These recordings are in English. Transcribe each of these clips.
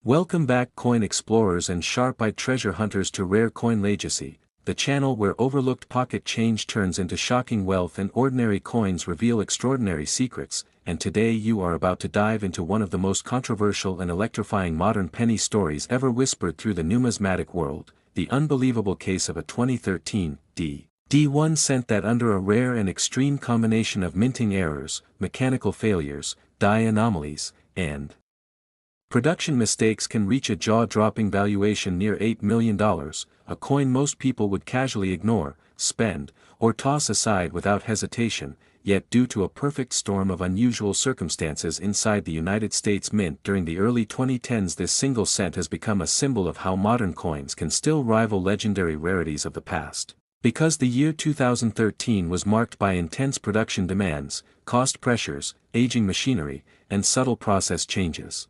Welcome back coin explorers and sharp-eyed treasure hunters to Rare Coin Legacy, the channel where overlooked pocket change turns into shocking wealth and ordinary coins reveal extraordinary secrets, and today you are about to dive into one of the most controversial and electrifying modern penny stories ever whispered through the numismatic world, the unbelievable case of a 2013 D1 cent that under a rare and extreme combination of minting errors, mechanical failures, die anomalies, and production mistakes can reach a jaw-dropping valuation near $8 million, a coin most people would casually ignore, spend, or toss aside without hesitation, yet due to a perfect storm of unusual circumstances inside the United States Mint during the early 2010s, this single cent has become a symbol of how modern coins can still rival legendary rarities of the past. Because the year 2013 was marked by intense production demands, cost pressures, aging machinery, and subtle process changes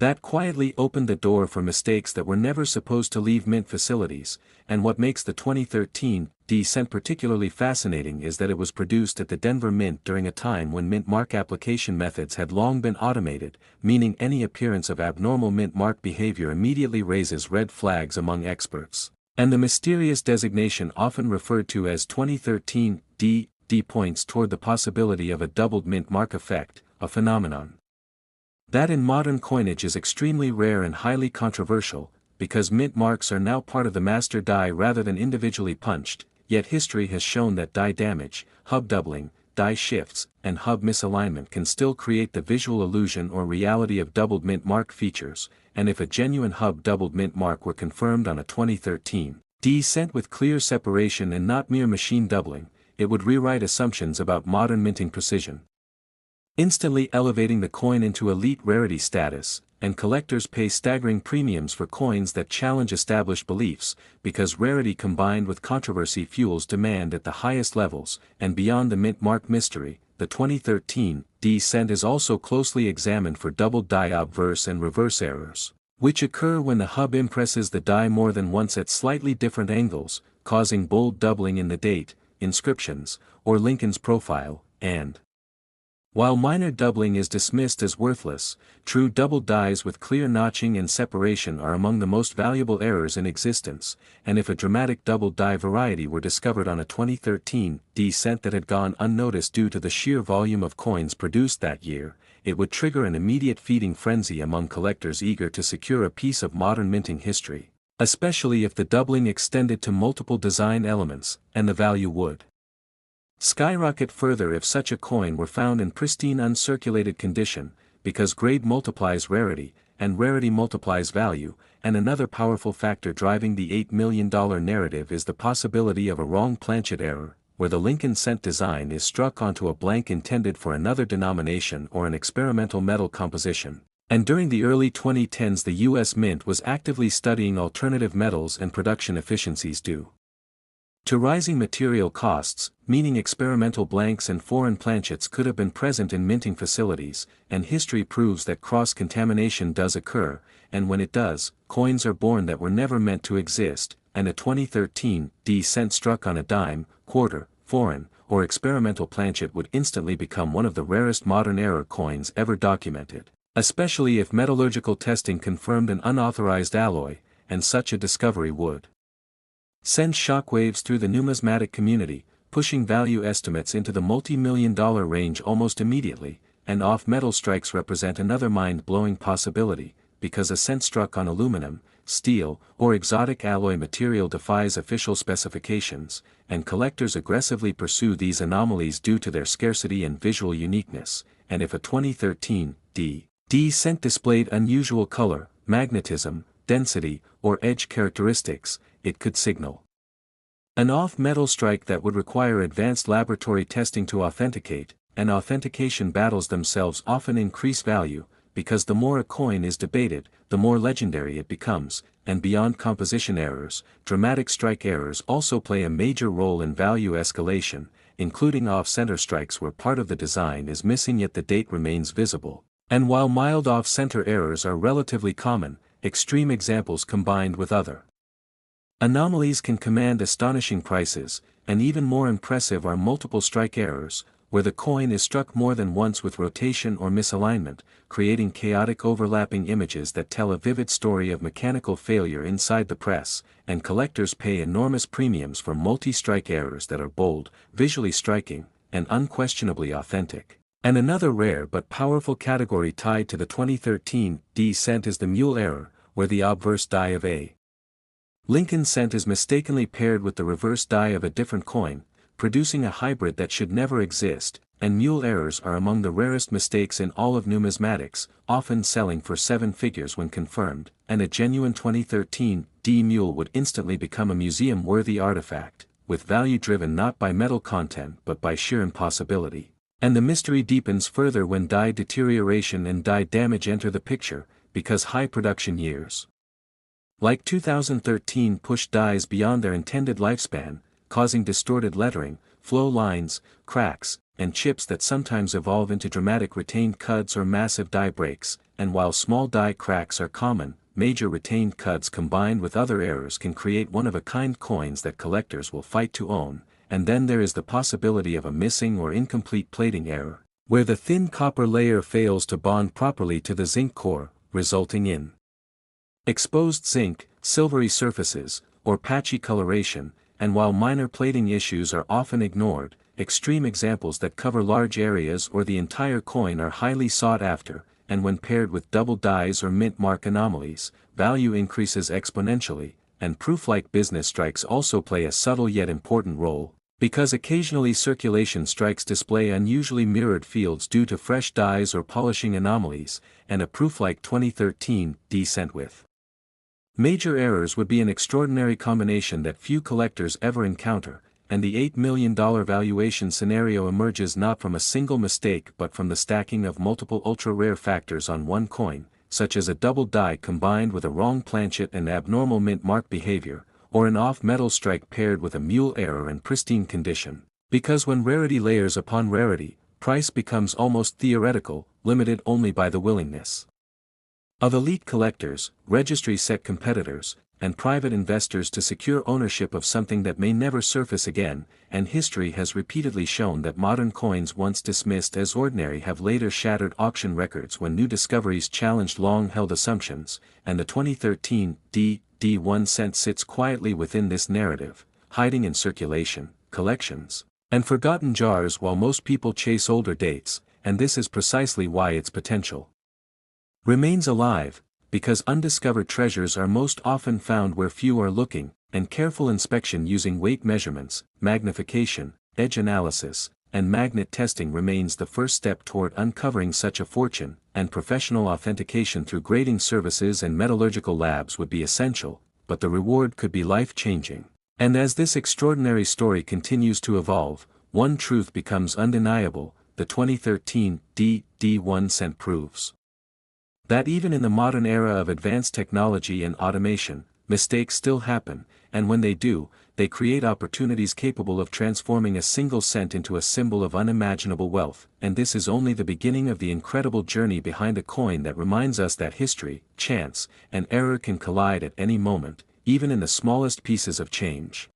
that quietly opened the door for mistakes that were never supposed to leave mint facilities, and what makes the 2013 D cent particularly fascinating is that it was produced at the Denver Mint during a time when mint mark application methods had long been automated, meaning any appearance of abnormal mint mark behavior immediately raises red flags among experts. And the mysterious designation often referred to as 2013 D points toward the possibility of a doubled mint mark effect, a phenomenon that in modern coinage is extremely rare and highly controversial, because mint marks are now part of the master die rather than individually punched, yet history has shown that die damage, hub doubling, die shifts, and hub misalignment can still create the visual illusion or reality of doubled mint mark features, and if a genuine hub doubled mint mark were confirmed on a 2013 D cent with clear separation and not mere machine doubling, it would rewrite assumptions about modern minting precision, instantly elevating the coin into elite rarity status, and collectors pay staggering premiums for coins that challenge established beliefs, because rarity combined with controversy fuels demand at the highest levels, and beyond the mint mark mystery, the 2013 D cent is also closely examined for doubled die obverse and reverse errors, which occur when the hub impresses the die more than once at slightly different angles, causing bold doubling in the date, inscriptions, or Lincoln's profile, and while minor doubling is dismissed as worthless, true doubled dies with clear notching and separation are among the most valuable errors in existence, and if a dramatic doubled die variety were discovered on a 2013 D cent that had gone unnoticed due to the sheer volume of coins produced that year, it would trigger an immediate feeding frenzy among collectors eager to secure a piece of modern minting history, especially if the doubling extended to multiple design elements, and the value would skyrocket further if such a coin were found in pristine uncirculated condition, because grade multiplies rarity, and rarity multiplies value, and another powerful factor driving the $8 million narrative is the possibility of a wrong planchet error, where the Lincoln cent design is struck onto a blank intended for another denomination or an experimental metal composition. And during the early 2010s the U.S. Mint was actively studying alternative metals and production efficiencies due to rising material costs, meaning experimental blanks and foreign planchets could have been present in minting facilities, and history proves that cross-contamination does occur, and when it does, coins are born that were never meant to exist, and a 2013 D cent struck on a dime, quarter, foreign, or experimental planchet would instantly become one of the rarest modern error coins ever documented, especially if metallurgical testing confirmed an unauthorized alloy, and such a discovery would send shockwaves through the numismatic community, pushing value estimates into the multi-million-dollar range almost immediately, and off-metal strikes represent another mind-blowing possibility, because a cent struck on aluminum, steel, or exotic alloy material defies official specifications, and collectors aggressively pursue these anomalies due to their scarcity and visual uniqueness, and if a 2013 D cent displayed unusual color, magnetism, density, or edge characteristics, it could signal an off-metal strike that would require advanced laboratory testing to authenticate, and authentication battles themselves often increase value, because the more a coin is debated, the more legendary it becomes, and beyond composition errors, dramatic strike errors also play a major role in value escalation, including off-center strikes where part of the design is missing yet the date remains visible. And while mild off-center errors are relatively common, extreme examples combined with other anomalies can command astonishing prices, and even more impressive are multiple strike errors, where the coin is struck more than once with rotation or misalignment, creating chaotic overlapping images that tell a vivid story of mechanical failure inside the press, and collectors pay enormous premiums for multi-strike errors that are bold, visually striking, and unquestionably authentic. And another rare but powerful category tied to the 2013 D cent is the mule error, where the obverse die of a Lincoln cent is mistakenly paired with the reverse die of a different coin, producing a hybrid that should never exist, and mule errors are among the rarest mistakes in all of numismatics, often selling for 7 figures when confirmed, and a genuine 2013 D mule would instantly become a museum-worthy artifact, with value driven not by metal content but by sheer impossibility. And the mystery deepens further when die deterioration and die damage enter the picture, because high production years, like 2013, push dies beyond their intended lifespan, causing distorted lettering, flow lines, cracks, and chips that sometimes evolve into dramatic retained cuts or massive die breaks, and while small die cracks are common, major retained cuts combined with other errors can create one-of-a-kind coins that collectors will fight to own. And then there is the possibility of a missing or incomplete plating error, where the thin copper layer fails to bond properly to the zinc core, resulting in exposed zinc, silvery surfaces, or patchy coloration. And while minor plating issues are often ignored, extreme examples that cover large areas or the entire coin are highly sought after, and when paired with double dies or mint mark anomalies, value increases exponentially, and proof-like business strikes also play a subtle yet important role, because occasionally circulation strikes display unusually mirrored fields due to fresh dies or polishing anomalies, and a proof-like 2013 D cent with major errors would be an extraordinary combination that few collectors ever encounter, and the $8 million valuation scenario emerges not from a single mistake but from the stacking of multiple ultra-rare factors on one coin, such as a double die combined with a wrong planchet and abnormal mint mark behavior, or an off-metal strike paired with a mule error in pristine condition. Because when rarity layers upon rarity, price becomes almost theoretical, limited only by the willingness of elite collectors, registry-set competitors, and private investors to secure ownership of something that may never surface again, and history has repeatedly shown that modern coins once dismissed as ordinary have later shattered auction records when new discoveries challenged long-held assumptions, and the 2013 D1 cent sits quietly within this narrative, hiding in circulation, collections, and forgotten jars while most people chase older dates, and this is precisely why its potential remains alive, because undiscovered treasures are most often found where few are looking, and careful inspection using weight measurements, magnification, edge analysis, and magnet testing remains the first step toward uncovering such a fortune, and professional authentication through grading services and metallurgical labs would be essential, but the reward could be life-changing. And as this extraordinary story continues to evolve, one truth becomes undeniable: the 2013 D1 cent proves that even in the modern era of advanced technology and automation, mistakes still happen, and when they do, they create opportunities capable of transforming a single cent into a symbol of unimaginable wealth. And this is only the beginning of the incredible journey behind a coin that reminds us that history, chance, and error can collide at any moment, even in the smallest pieces of change.